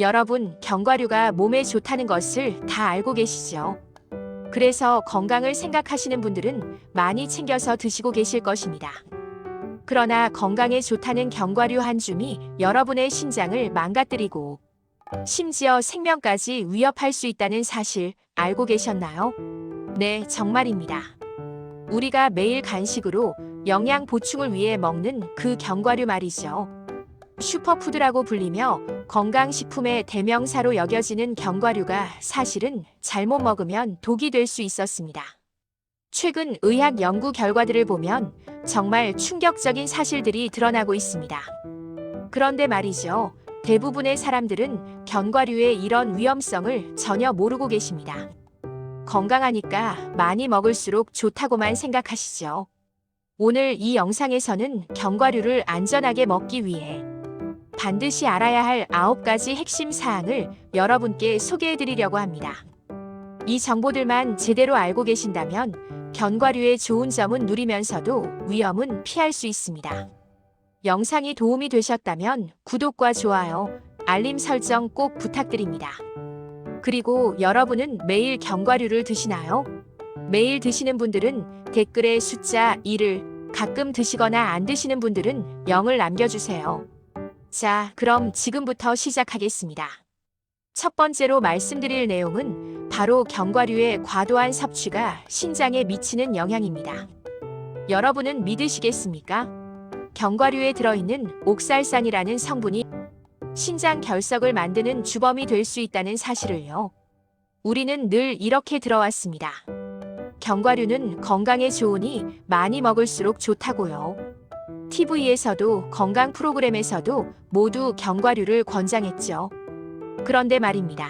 여러분, 견과류가 몸에 좋다는 것을 다 알고 계시죠? 그래서 건강을 생각하시는 분들은 많이 챙겨서 드시고 계실 것입니다. 그러나 건강에 좋다는 견과류 한 줌이 여러분의 신장을 망가뜨리고 심지어 생명까지 위협할 수 있다는 사실 알고 계셨나요? 네, 정말입니다. 우리가 매일 간식으로 영양 보충을 위해 먹는 그 견과류 말이죠. 슈퍼푸드라고 불리며 건강식품의 대명사로 여겨지는 견과류가 사실은 잘못 먹으면 독이 될 수 있었습니다. 최근 의학 연구 결과들을 보면 정말 충격적인 사실들이 드러나고 있습니다. 그런데 말이죠. 대부분의 사람들은 견과류의 이런 위험성을 전혀 모르고 계십니다. 건강하니까 많이 먹을수록 좋다고만 생각하시죠. 오늘 이 영상에서는 견과류를 안전하게 먹기 위해 반드시 알아야 할 9가지 핵심 사항을 여러분께 소개해 드리려고 합니다. 이 정보들만 제대로 알고 계신다면 견과류의 좋은 점은 누리면서도 위험은 피할 수 있습니다. 영상이 도움이 되셨다면 구독과 좋아요, 알림 설정 꼭 부탁드립니다. 그리고 여러분은 매일 견과류를 드시나요? 매일 드시는 분들은 댓글에 숫자 1을, 가끔 드시거나 안 드시는 분들은 0을 남겨주세요. 자, 그럼 지금부터 시작하겠습니다. 첫 번째로 말씀드릴 내용은 바로 견과류의 과도한 섭취가 신장에 미치는 영향입니다. 여러분은 믿으시겠습니까? 견과류에 들어있는 옥살산이라는 성분이 신장 결석을 만드는 주범이 될 수 있다는 사실을요. 우리는 늘 이렇게 들어왔습니다. 견과류는 건강에 좋으니 많이 먹을수록 좋다고요. TV에서도 건강 프로그램에서도 모두 견과류를 권장했죠. 그런데 말입니다.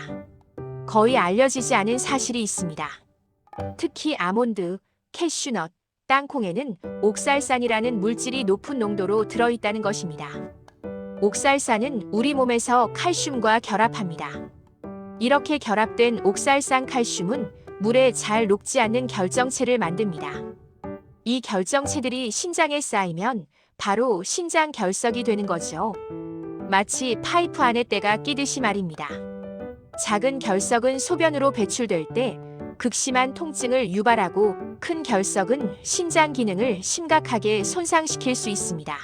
거의 알려지지 않은 사실이 있습니다. 특히 아몬드, 캐슈넛, 땅콩에는 옥살산이라는 물질이 높은 농도로 들어있다는 것입니다. 옥살산은 우리 몸에서 칼슘과 결합합니다. 이렇게 결합된 옥살산 칼슘은 물에 잘 녹지 않는 결정체를 만듭니다. 이 결정체들이 신장에 쌓이면 바로 신장 결석이 되는 거죠. 마치 파이프 안에 때가 끼듯이 말입니다. 작은 결석은 소변으로 배출될 때 극심한 통증을 유발하고 큰 결석은 신장 기능을 심각하게 손상시킬 수 있습니다.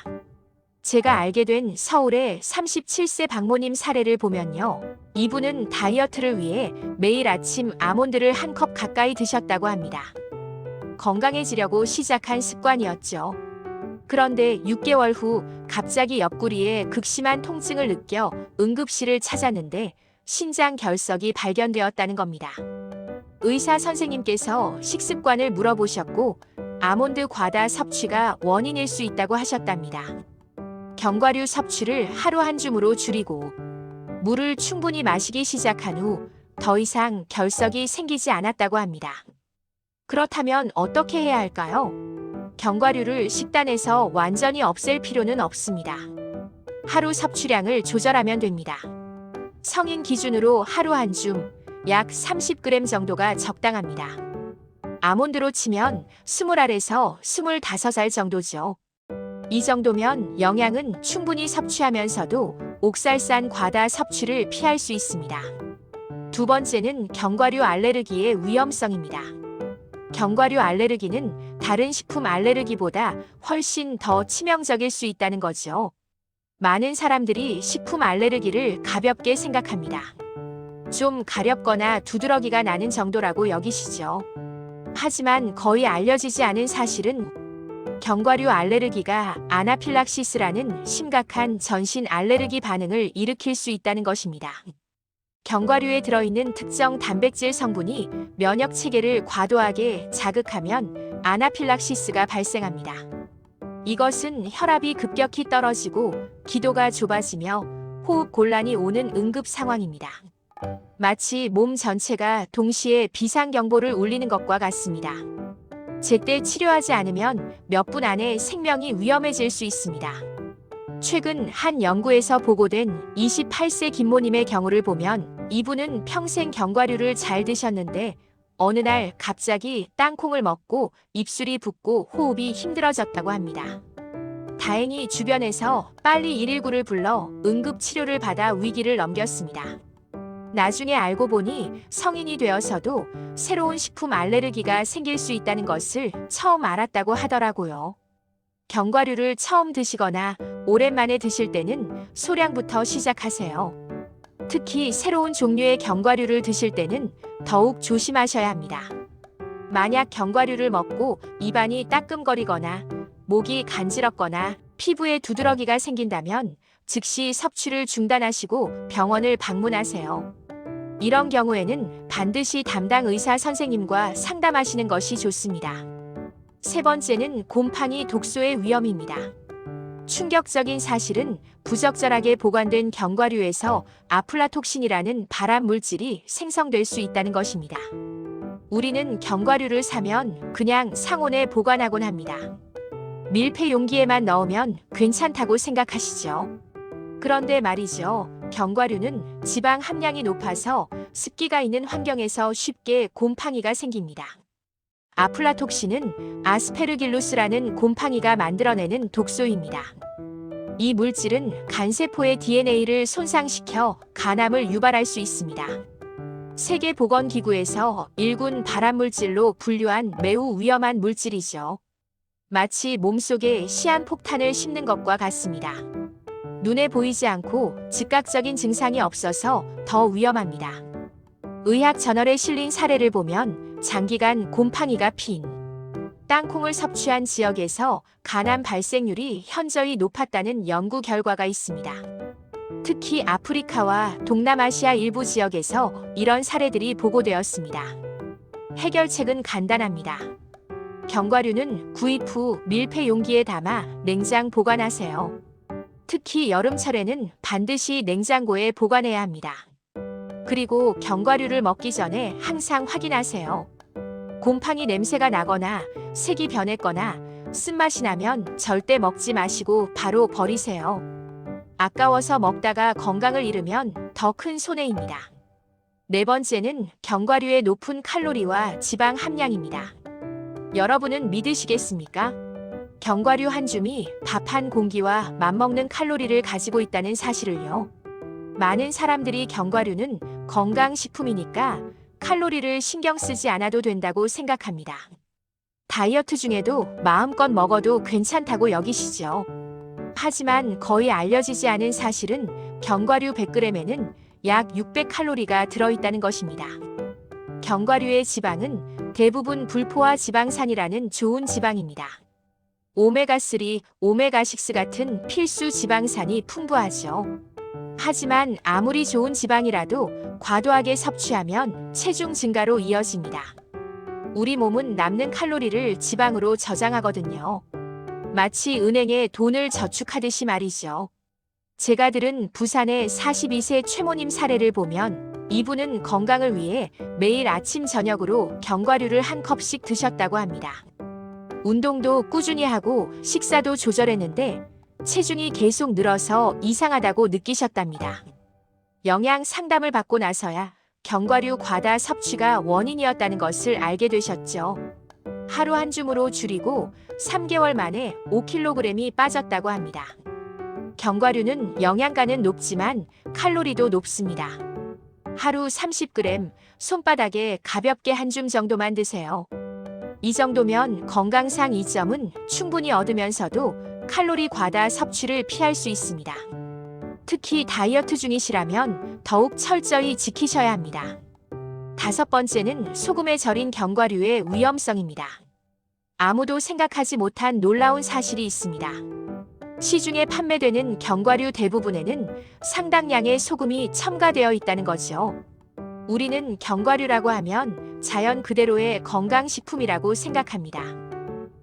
제가 알게 된 서울의 37세 박모님 사례를 보면요. 이분은 다이어트를 위해 매일 아침 아몬드를 한 컵 가까이 드셨다고 합니다. 건강해지려고 시작한 습관이었죠. 그런데 6개월 후 갑자기 옆구리에 극심한 통증을 느껴 응급실을 찾았는데 신장 결석이 발견되었다는 겁니다. 의사 선생님께서 식습관을 물어보셨고 아몬드 과다 섭취가 원인일 수 있다고 하셨답니다. 견과류 섭취를 하루 한 줌으로 줄이고 물을 충분히 마시기 시작한 후 더 이상 결석이 생기지 않았다고 합니다. 그렇다면 어떻게 해야 할까요? 견과류를 식단에서 완전히 없앨 필요는 없습니다. 하루 섭취량을 조절하면 됩니다. 성인 기준으로 하루 한 줌, 약 30g 정도가 적당합니다. 아몬드로 치면 20알에서 25알 정도죠. 이 정도면 영양은 충분히 섭취하면서도 옥살산 과다 섭취를 피할 수 있습니다. 두 번째는 견과류 알레르기의 위험성입니다. 견과류 알레르기는 다른 식품 알레르기보다 훨씬 더 치명적일 수 있다는 거죠. 많은 사람들이 식품 알레르기를 가볍게 생각합니다. 좀 가렵거나 두드러기가 나는 정도라고 여기시죠. 하지만 거의 알려지지 않은 사실은 견과류 알레르기가 아나필락시스라는 심각한 전신 알레르기 반응을 일으킬 수 있다는 것입니다. 견과류에 들어있는 특정 단백질 성분이 면역 체계를 과도하게 자극하면 아나필락시스가 발생합니다. 이것은 혈압이 급격히 떨어지고 기도가 좁아지며 호흡 곤란이 오는 응급 상황입니다. 마치 몸 전체가 동시에 비상경보를 울리는 것과 같습니다. 제때 치료하지 않으면 몇 분 안에 생명이 위험해질 수 있습니다. 최근 한 연구에서 보고된 28세 김모님의 경우를 보면 이분은 평생 견과류를 잘 드셨는데 어느 날 갑자기 땅콩을 먹고 입술이 붓고 호흡이 힘들어졌다고 합니다. 다행히 주변에서 빨리 119를 불러 응급치료를 받아 위기를 넘겼습니다. 나중에 알고 보니 성인이 되어서도 새로운 식품 알레르기가 생길 수 있다는 것을 처음 알았다고 하더라고요. 견과류를 처음 드시거나 오랜만에 드실 때는 소량부터 시작하세요. 특히 새로운 종류의 견과류를 드실 때는 더욱 조심하셔야 합니다. 만약 견과류를 먹고 입안이 따끔거리거나 목이 간지럽거나 피부에 두드러기가 생긴다면 즉시 섭취를 중단하시고 병원을 방문하세요. 이런 경우에는 반드시 담당 의사 선생님과 상담하시는 것이 좋습니다. 세 번째는 곰팡이 독소의 위험입니다. 충격적인 사실은 부적절하게 보관된 견과류에서 아플라톡신이라는 발암 물질이 생성될 수 있다는 것입니다. 우리는 견과류를 사면 그냥 상온에 보관하곤 합니다. 밀폐 용기에만 넣으면 괜찮다고 생각하시죠. 그런데 말이죠. 견과류는 지방 함량이 높아서 습기가 있는 환경에서 쉽게 곰팡이가 생깁니다. 아플라톡신은 아스페르길루스라는 곰팡이가 만들어내는 독소입니다. 이 물질은 간세포의 DNA를 손상시켜 간암을 유발할 수 있습니다. 세계보건기구에서 1군 발암물질로 분류한 매우 위험한 물질이죠. 마치 몸속에 시한폭탄을 심는 것과 같습니다. 눈에 보이지 않고 즉각적인 증상이 없어서 더 위험합니다. 의학저널에 실린 사례를 보면 장기간 곰팡이가 핀 땅콩을 섭취한 지역에서 간암 발생률이 현저히 높았다는 연구 결과가 있습니다. 특히 아프리카와 동남아시아 일부 지역에서 이런 사례들이 보고되었습니다. 해결책은 간단합니다. 견과류는 구입 후 밀폐 용기에 담아 냉장 보관하세요. 특히 여름철에는 반드시 냉장고에 보관해야 합니다. 그리고 견과류를 먹기 전에 항상 확인하세요. 곰팡이 냄새가 나거나 색이 변했거나 쓴맛이 나면 절대 먹지 마시고 바로 버리세요. 아까워서 먹다가 건강을 잃으면 더 큰 손해입니다. 네 번째는 견과류의 높은 칼로리와 지방 함량입니다. 여러분은 믿으시겠습니까? 견과류 한 줌이 밥 한 공기와 맞먹는 칼로리를 가지고 있다는 사실을요. 많은 사람들이 견과류는 건강식품이니까 칼로리를 신경 쓰지 않아도 된다고 생각합니다. 다이어트 중에도 마음껏 먹어도 괜찮다고 여기시죠. 하지만 거의 알려지지 않은 사실은 견과류 100g에는 약 600칼로리가 들어있다는 것입니다. 견과류의 지방은 대부분 불포화 지방산이라는 좋은 지방입니다. 오메가3, 오메가6 같은 필수 지방산이 풍부하죠. 하지만 아무리 좋은 지방이라도 과도하게 섭취하면 체중 증가로 이어집니다. 우리 몸은 남는 칼로리를 지방으로 저장하거든요. 마치 은행에 돈을 저축하듯이 말이죠. 제가 들은 부산의 42세 최모님 사례를 보면 이분은 건강을 위해 매일 아침 저녁으로 견과류를 한 컵씩 드셨다고 합니다. 운동도 꾸준히 하고 식사도 조절했는데 체중이 계속 늘어서 이상하다고 느끼셨답니다. 영양 상담을 받고 나서야 견과류 과다 섭취가 원인이었다는 것을 알게 되셨죠. 하루 한 줌으로 줄이고 3개월 만에 5kg이 빠졌다고 합니다. 견과류는 영양가는 높지만 칼로리도 높습니다. 하루 30g, 손바닥에 가볍게 한 줌 정도만 드세요. 이 정도면 건강상 이점은 충분히 얻으면서도 칼로리 과다 섭취를 피할 수 있습니다. 특히 다이어트 중이시라면 더욱 철저히 지키셔야 합니다. 다섯 번째는 소금에 절인 견과류의 위험성입니다. 아무도 생각하지 못한 놀라운 사실이 있습니다. 시중에 판매되는 견과류 대부분에는 상당량의 소금이 첨가되어 있다는 거죠. 우리는 견과류라고 하면 자연 그대로의 건강식품이라고 생각합니다.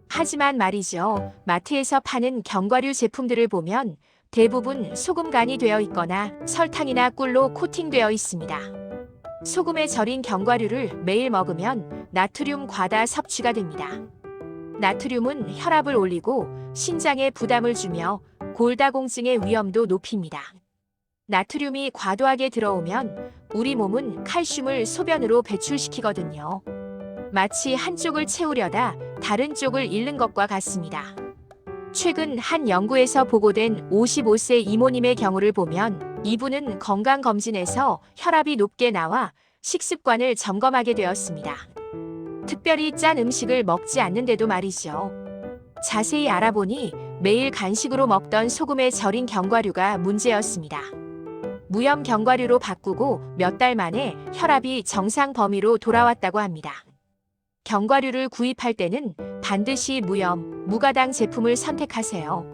하지만 말이죠. 마트에서 파는 견과류 제품들을 보면 대부분 소금 간이 되어 있거나 설탕이나 꿀로 코팅되어 있습니다. 소금에 절인 견과류를 매일 먹으면 나트륨 과다 섭취가 됩니다. 나트륨은 혈압을 올리고 신장에 부담을 주며 골다공증의 위험도 높입니다. 나트륨이 과도하게 들어오면 우리 몸은 칼슘을 소변으로 배출시키거든요. 마치 한쪽을 채우려다 다른 쪽을 잃는 것과 같습니다. 최근 한 연구에서 보고된 55세 이모님의 경우를 보면 이분은 건강검진에서 혈압이 높게 나와 식습관을 점검하게 되었습니다. 특별히 짠 음식을 먹지 않는데도 말이죠. 자세히 알아보니 매일 간식으로 먹던 소금에 절인 견과류가 문제였습니다. 무염 견과류로 바꾸고 몇 달 만에 혈압이 정상 범위로 돌아왔다고 합니다. 견과류를 구입할 때는 반드시 무염, 무가당 제품을 선택하세요.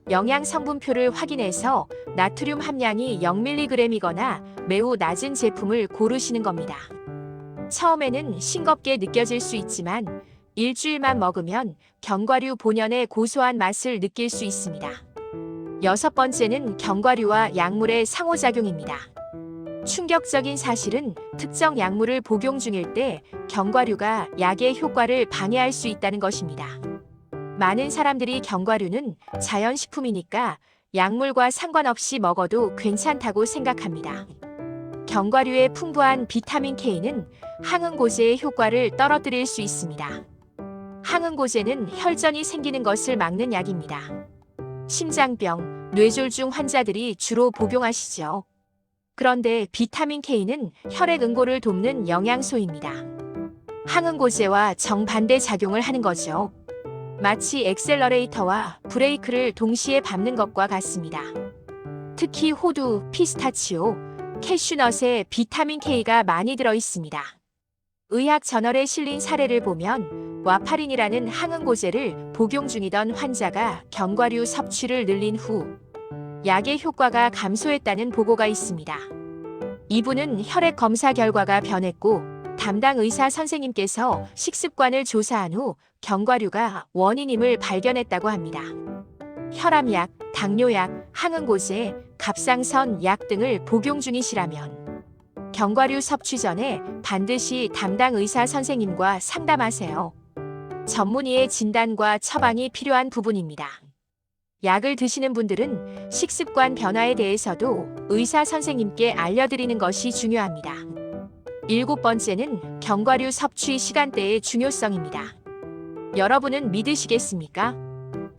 영양 성분표를 확인해서 나트륨 함량이 0mg이거나 매우 낮은 제품을 고르시는 겁니다. 처음에는 싱겁게 느껴질 수 있지만 일주일만 먹으면 견과류 본연의 고소한 맛을 느낄 수 있습니다. 6번째는 견과류와 약물의 상호작용입니다. 충격적인 사실은 특정 약물을 복용 중일 때 견과류가 약의 효과를 방해할 수 있다는 것입니다. 많은 사람들이 견과류는 자연식품이니까 약물과 상관없이 먹어도 괜찮다고 생각합니다. 견과류의 풍부한 비타민 K는 항응고제의 효과를 떨어뜨릴 수 있습니다. 항응고제는 혈전이 생기는 것을 막는 약입니다. 심장병, 뇌졸중 환자들이 주로 복용하시죠. 그런데 비타민 K는 혈액 응고를 돕는 영양소입니다. 항응고제와 정반대 작용을 하는 거죠. 마치 엑셀러레이터와 브레이크를 동시에 밟는 것과 같습니다. 특히 호두, 피스타치오, 캐슈넛에 비타민 K가 많이 들어 있습니다. 의학 저널에 실린 사례를 보면 와파린이라는 항응고제를 복용 중이던 환자가 견과류 섭취를 늘린 후 약의 효과가 감소했다는 보고가 있습니다. 이분은 혈액 검사 결과가 변했고 담당 의사 선생님께서 식습관을 조사한 후 견과류가 원인임을 발견했다고 합니다. 혈압약, 당뇨약, 항응고제, 갑상선 약 등을 복용 중이시라면 견과류 섭취 전에 반드시 담당 의사 선생님과 상담하세요. 전문의의 진단과 처방이 필요한 부분입니다. 약을 드시는 분들은 식습관 변화에 대해서도 의사 선생님께 알려드리는 것이 중요합니다. 7번째는 견과류 섭취 시간대의 중요성입니다. 여러분은 믿으시겠습니까?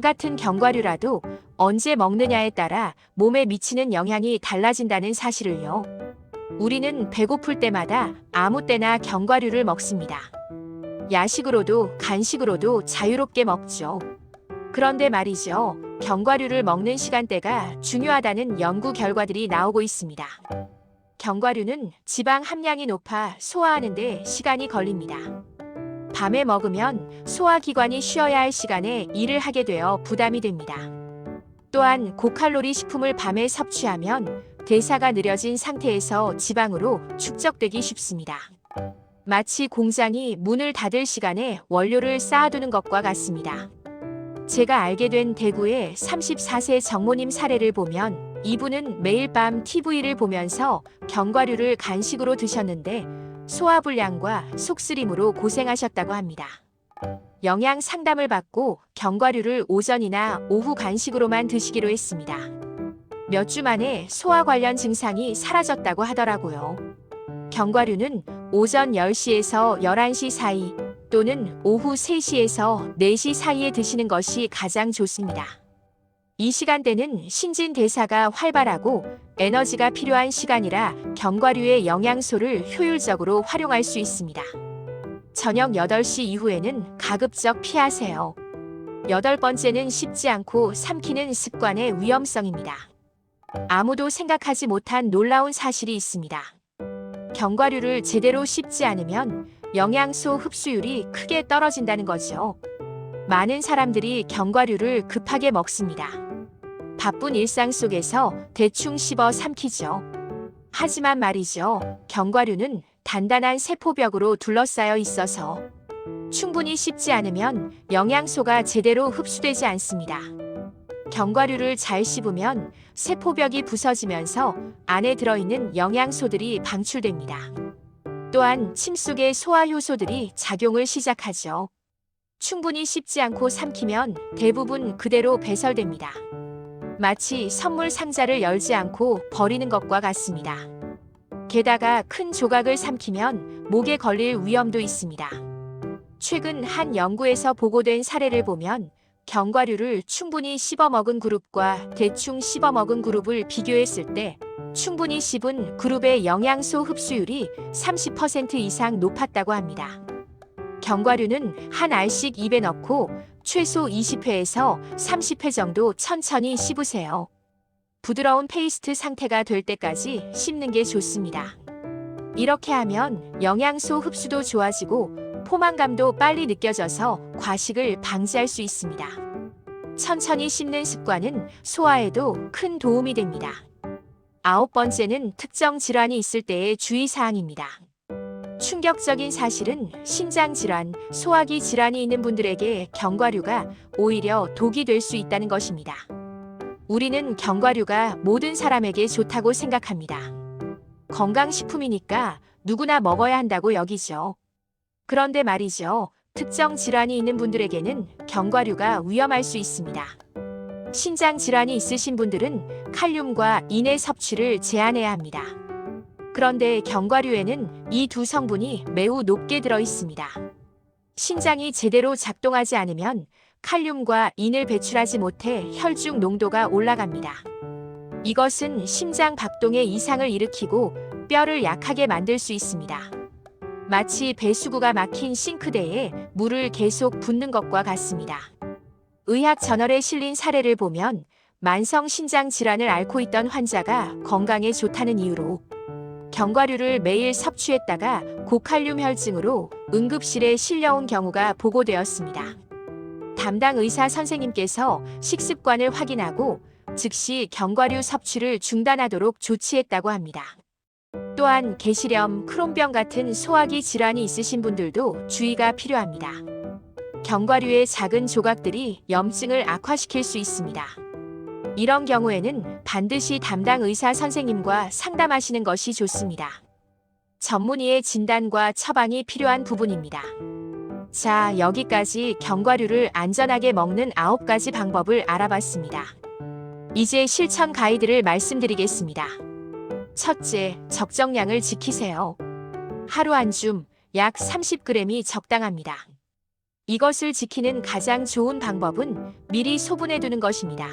같은 견과류라도 언제 먹느냐에 따라 몸에 미치는 영향이 달라진다는 사실을요. 우리는 배고플 때마다 아무 때나 견과류를 먹습니다. 야식으로도 간식으로도 자유롭게 먹죠. 그런데 말이죠. 견과류를 먹는 시간대가 중요하다는 연구 결과들이 나오고 있습니다. 견과류는 지방 함량이 높아 소화하는 데 시간이 걸립니다. 밤에 먹으면 소화기관이 쉬어야 할 시간에 일을 하게 되어 부담이 됩니다. 또한 고칼로리 식품을 밤에 섭취하면 대사가 느려진 상태에서 지방으로 축적되기 쉽습니다. 마치 공장이 문을 닫을 시간에 원료를 쌓아두는 것과 같습니다. 제가 알게 된 대구의 34세 정모님 사례를 보면 이분은 매일 밤 TV를 보면서 견과류를 간식으로 드셨는데 소화불량과 속쓰림으로 고생하셨다고 합니다. 영양 상담을 받고 견과류를 오전이나 오후 간식으로만 드시기로 했습니다. 몇 주 만에 소화 관련 증상이 사라졌다고 하더라고요. 견과류는 오전 10시에서 11시 사이 또는 오후 3시에서 4시 사이에 드시는 것이 가장 좋습니다. 이 시간대는 신진대사가 활발하고 에너지가 필요한 시간이라 견과류의 영양소를 효율적으로 활용할 수 있습니다. 저녁 8시 이후에는 가급적 피하세요. 8번째는 씹지 않고 삼키는 습관의 위험성입니다. 아무도 생각하지 못한 놀라운 사실이 있습니다. 견과류를 제대로 씹지 않으면 영양소 흡수율이 크게 떨어진다는 거죠. 많은 사람들이 견과류를 급하게 먹습니다. 바쁜 일상 속에서 대충 씹어 삼키죠. 하지만 말이죠. 견과류는 단단한 세포벽으로 둘러싸여 있어서 충분히 씹지 않으면 영양소가 제대로 흡수되지 않습니다. 견과류를 잘 씹으면 세포벽이 부서지면서 안에 들어있는 영양소들이 방출됩니다. 또한 침 속의 소화효소들이 작용을 시작하죠. 충분히 씹지 않고 삼키면 대부분 그대로 배설됩니다. 마치 선물 상자를 열지 않고 버리는 것과 같습니다. 게다가 큰 조각을 삼키면 목에 걸릴 위험도 있습니다. 최근 한 연구에서 보고된 사례를 보면 견과류를 충분히 씹어 먹은 그룹과 대충 씹어 먹은 그룹을 비교했을 때 충분히 씹은 그룹의 영양소 흡수율이 30% 이상 높았다고 합니다. 견과류는 한 알씩 입에 넣고 최소 20회에서 30회 정도 천천히 씹으세요. 부드러운 페이스트 상태가 될 때까지 씹는 게 좋습니다. 이렇게 하면 영양소 흡수도 좋아지고 포만감도 빨리 느껴져서 과식을 방지할 수 있습니다. 천천히 씹는 습관은 소화에도 큰 도움이 됩니다. 9번째는 특정 질환이 있을 때의 주의사항입니다. 충격적인 사실은 신장 질환, 소화기 질환이 있는 분들에게 견과류가 오히려 독이 될 수 있다는 것입니다. 우리는 견과류가 모든 사람에게 좋다고 생각합니다. 건강식품이니까 누구나 먹어야 한다고 여기죠. 그런데 말이죠. 특정 질환이 있는 분들에게는 견과류가 위험할 수 있습니다. 신장 질환이 있으신 분들은 칼륨과 인의 섭취를 제한해야 합니다. 그런데 견과류에는 이 두 성분이 매우 높게 들어 있습니다. 신장이 제대로 작동하지 않으면 칼륨과 인을 배출하지 못해 혈중 농도가 올라갑니다. 이것은 심장 박동에 이상을 일으키고 뼈를 약하게 만들 수 있습니다. 마치 배수구가 막힌 싱크대에 물을 계속 붓는 것과 같습니다. 의학 저널에 실린 사례를 보면 만성 신장 질환을 앓고 있던 환자가 건강에 좋다는 이유로 견과류를 매일 섭취했다가 고칼륨 혈증으로 응급실에 실려온 경우가 보고되었습니다. 담당 의사 선생님께서 식습관을 확인하고 즉시 견과류 섭취를 중단하도록 조치했다고 합니다. 또한 개시염, 크론병 같은 소화기 질환이 있으신 분들도 주의가 필요합니다. 견과류의 작은 조각들이 염증을 악화시킬 수 있습니다. 이런 경우에는 반드시 담당 의사 선생님과 상담하시는 것이 좋습니다. 전문의의 진단과 처방이 필요한 부분입니다. 자, 여기까지 견과류를 안전하게 먹는 9가지 방법을 알아봤습니다. 이제 실천 가이드를 말씀드리겠습니다. 첫째, 적정량을 지키세요. 하루 한 줌, 약 30g이 적당합니다. 이것을 지키는 가장 좋은 방법은 미리 소분해 두는 것입니다.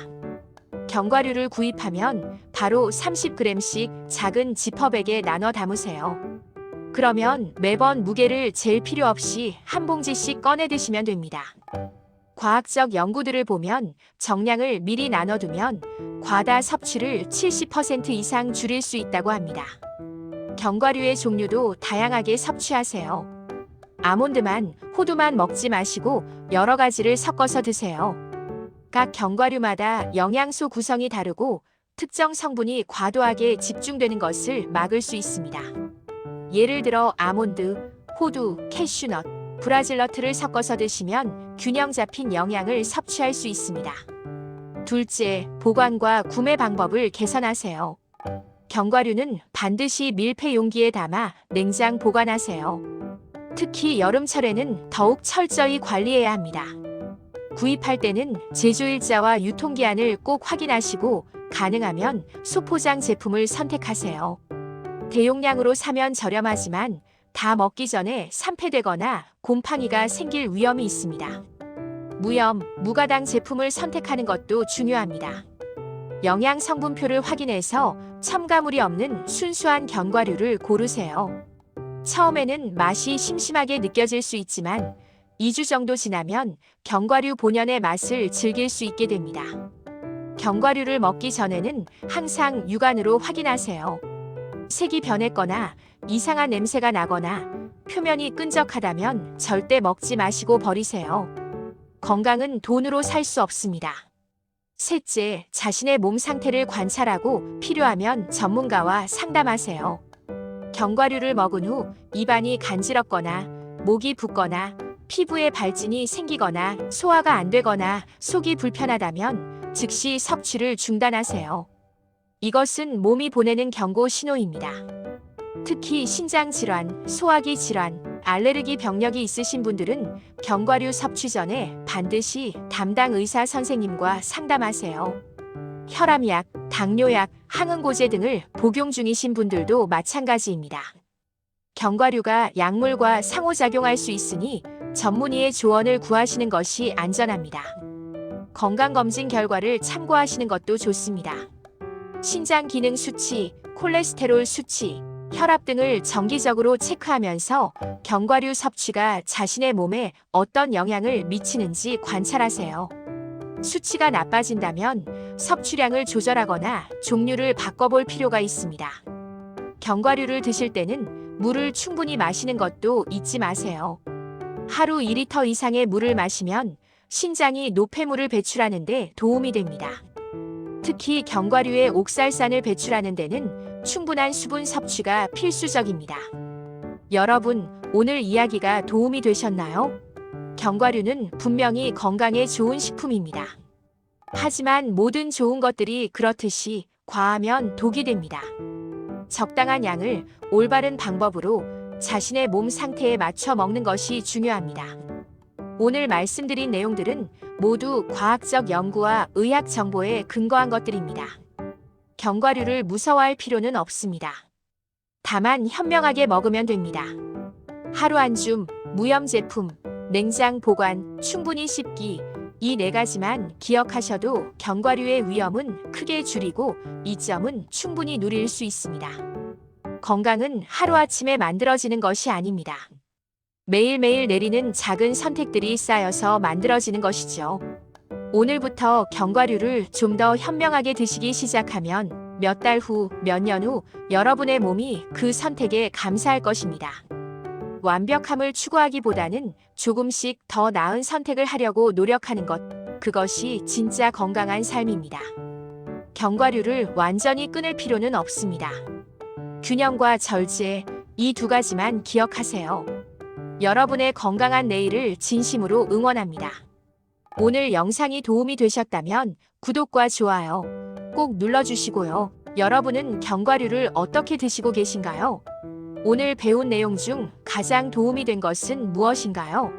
견과류를 구입하면 바로 30g씩 작은 지퍼백에 나눠 담으세요. 그러면 매번 무게를 잴 필요 없이 한 봉지씩 꺼내 드시면 됩니다. 과학적 연구들을 보면 정량을 미리 나눠두면 과다 섭취를 70% 이상 줄일 수 있다고 합니다. 견과류의 종류도 다양하게 섭취하세요. 아몬드만, 호두만 먹지 마시고 여러 가지를 섞어서 드세요. 각 견과류마다 영양소 구성이 다르고 특정 성분이 과도하게 집중되는 것을 막을 수 있습니다. 예를 들어 아몬드, 호두, 캐슈넛, 브라질너트를 섞어서 드시면 균형 잡힌 영양을 섭취할 수 있습니다. 둘째, 보관과 구매 방법을 개선하세요. 견과류는 반드시 밀폐 용기에 담아 냉장 보관하세요. 특히 여름철에는 더욱 철저히 관리해야 합니다. 구입할 때는 제조일자와 유통기한을 꼭 확인하시고 가능하면 소포장 제품을 선택하세요. 대용량으로 사면 저렴하지만 다 먹기 전에 산패되거나 곰팡이가 생길 위험이 있습니다. 무염, 무가당 제품을 선택하는 것도 중요합니다. 영양 성분표를 확인해서 첨가물이 없는 순수한 견과류를 고르세요. 처음에는 맛이 심심하게 느껴질 수 있지만 2주 정도 지나면 견과류 본연의 맛을 즐길 수 있게 됩니다. 견과류를 먹기 전에는 항상 육안으로 확인하세요. 색이 변했거나 이상한 냄새가 나거나 표면이 끈적하다면 절대 먹지 마시고 버리세요. 건강은 돈으로 살 수 없습니다. 셋째, 자신의 몸 상태를 관찰하고 필요하면 전문가와 상담하세요. 견과류를 먹은 후 입안이 간지럽거나 목이 붓거나 피부에 발진이 생기거나 소화가 안 되거나 속이 불편하다면 즉시 섭취를 중단하세요. 이것은 몸이 보내는 경고 신호입니다. 특히 신장 질환, 소화기 질환, 알레르기 병력이 있으신 분들은 견과류 섭취 전에 반드시 담당 의사 선생님과 상담하세요. 혈압약, 당뇨약, 항응고제 등을 복용 중이신 분들도 마찬가지입니다. 견과류가 약물과 상호작용할 수 있으니 전문의의 조언을 구하시는 것이 안전합니다. 건강검진 결과를 참고하시는 것도 좋습니다. 신장 기능 수치, 콜레스테롤 수치, 혈압 등을 정기적으로 체크하면서 견과류 섭취가 자신의 몸에 어떤 영향을 미치는지 관찰하세요. 수치가 나빠진다면 섭취량을 조절하거나 종류를 바꿔볼 필요가 있습니다. 견과류를 드실 때는 물을 충분히 마시는 것도 잊지 마세요. 하루 2리터 이상의 물을 마시면 신장이 노폐물을 배출하는 데 도움이 됩니다. 특히 견과류의 옥살산을 배출하는 데는 충분한 수분 섭취가 필수적입니다. 여러분, 오늘 이야기가 도움이 되셨나요? 견과류는 분명히 건강에 좋은 식품입니다. 하지만 모든 좋은 것들이 그렇듯이 과하면 독이 됩니다. 적당한 양을 올바른 방법으로 자신의 몸 상태에 맞춰 먹는 것이 중요합니다. 오늘 말씀드린 내용들은 모두 과학적 연구와 의학 정보에 근거한 것들입니다. 견과류를 무서워할 필요는 없습니다. 다만 현명하게 먹으면 됩니다. 하루 한 줌, 무염 제품, 냉장 보관, 충분히 씹기, 이 4가지만 기억하셔도 견과류의 위험은 크게 줄이고 이점은 충분히 누릴 수 있습니다. 건강은 하루아침에 만들어지는 것이 아닙니다. 매일매일 내리는 작은 선택들이 쌓여서 만들어지는 것이죠. 오늘부터 견과류를 좀 더 현명하게 드시기 시작하면 몇 달 후, 몇 년 후 여러분의 몸이 그 선택에 감사할 것입니다. 완벽함을 추구하기보다는 조금씩 더 나은 선택을 하려고 노력하는 것, 그것이 진짜 건강한 삶입니다. 견과류를 완전히 끊을 필요는 없습니다. 균형과 절제, 이 2가지만 기억하세요. 여러분의 건강한 내일을 진심으로 응원합니다. 오늘 영상이 도움이 되셨다면 구독과 좋아요 꼭 눌러주시고요. 여러분은 견과류를 어떻게 드시고 계신가요? 오늘 배운 내용 중 가장 도움이 된 것은 무엇인가요?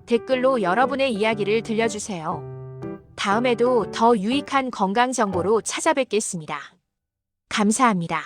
댓글로 여러분의 이야기를 들려주세요. 다음에도 더 유익한 건강 정보로 찾아뵙겠습니다. 감사합니다.